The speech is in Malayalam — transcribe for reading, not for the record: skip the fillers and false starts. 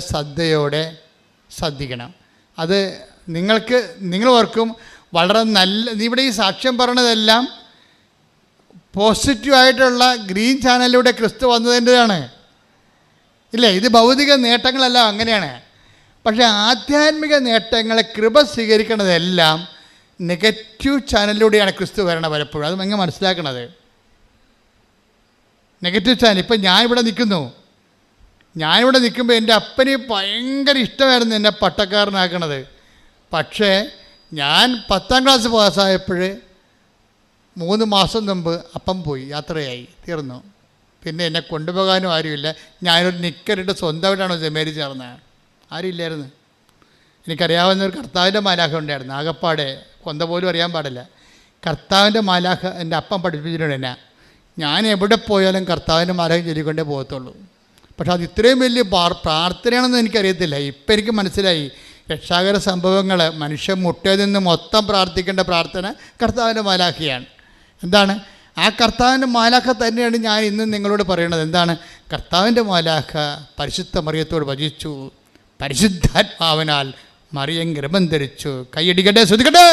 ശ്രദ്ധയോടെ ശ്രദ്ധിക്കണം. അത് നിങ്ങൾ ഓർക്കും വളരെ നല്ല. ഇവിടെ ഈ സാക്ഷ്യം പറയണതെല്ലാം പോസിറ്റീവായിട്ടുള്ള ഗ്രീൻ ചാനലിലൂടെ ക്രിസ്തു വന്നതിൻ്റെതാണ് ഇല്ലേ? ഇത് ഭൗതിക നേട്ടങ്ങളെല്ലാം അങ്ങനെയാണ്. പക്ഷേ ആധ്യാത്മിക നേട്ടങ്ങളെ കൃപ സ്വീകരിക്കുന്നതെല്ലാം നെഗറ്റീവ് ചാനലിലൂടെയാണ് ക്രിസ്തു വരണത് പലപ്പോഴും. അത് എങ്ങനെ മനസ്സിലാക്കണത്? Negative channel. ഇപ്പം ഞാനിവിടെ നിൽക്കുമ്പോൾ എൻ്റെ അപ്പന് ഭയങ്കര ഇഷ്ടമായിരുന്നു എന്നെ പട്ടക്കാരനാക്കണത്. പക്ഷേ ഞാൻ 10ാം ക്ലാസ് പാസ്സായപ്പോൾ 3 മാസം മുമ്പ് അപ്പം പോയി, യാത്രയായി, തീർന്നു. പിന്നെ എന്നെ കൊണ്ടുപോകാനും ആരുമില്ല. ഞാനൊരു നിക്കറിട്ട് സ്വന്തമായിട്ടാണ് സെമേരി ചേർന്നത്. ആരുമില്ലായിരുന്നു. എനിക്കറിയാവുന്ന ഒരു കർത്താവിൻ്റെ മാലാഖ ഉണ്ടായിരുന്നു. ആകപ്പാടെ കൊന്ത പോലും അറിയാൻ പാടില്ല. കർത്താവിൻ്റെ മാലാഖ എൻ്റെ അപ്പം പഠിപ്പിച്ചിട്ടുണ്ട് എന്നെ. ഞാൻ എവിടെ പോയാലും കർത്താവിൻ്റെ മാലാഖ ചൊല്ലിക്കൊണ്ടേ പോകത്തുള്ളൂ. പക്ഷെ അത് ഇത്രയും വലിയ പ്രാർത്ഥനയാണെന്ന് എനിക്കറിയത്തില്ല. ഇപ്പം എനിക്ക് മനസ്സിലായി. രക്ഷാകര സംഭവങ്ങൾ മനുഷ്യൻ മുട്ടയിൽ നിന്ന് മൊത്തം പ്രാർത്ഥിക്കേണ്ട പ്രാർത്ഥന കർത്താവിൻ്റെ മാലാഖയാണ്. എന്താണ്? ആ കർത്താവിൻ്റെ മാലാഖ തന്നെയാണ് ഞാൻ ഇന്ന് നിങ്ങളോട് പറയണത്. എന്താണ്? കർത്താവിൻ്റെ മാലാഖ പരിശുദ്ധ മറിയത്തോട് വചിച്ചു, പരിശുദ്ധാത്മാവിനാൽ മറിയം ഗർഭം ധരിച്ചു. കൈയടിക്കട്ടെ, ശ്രദ്ധിക്കട്ടെ.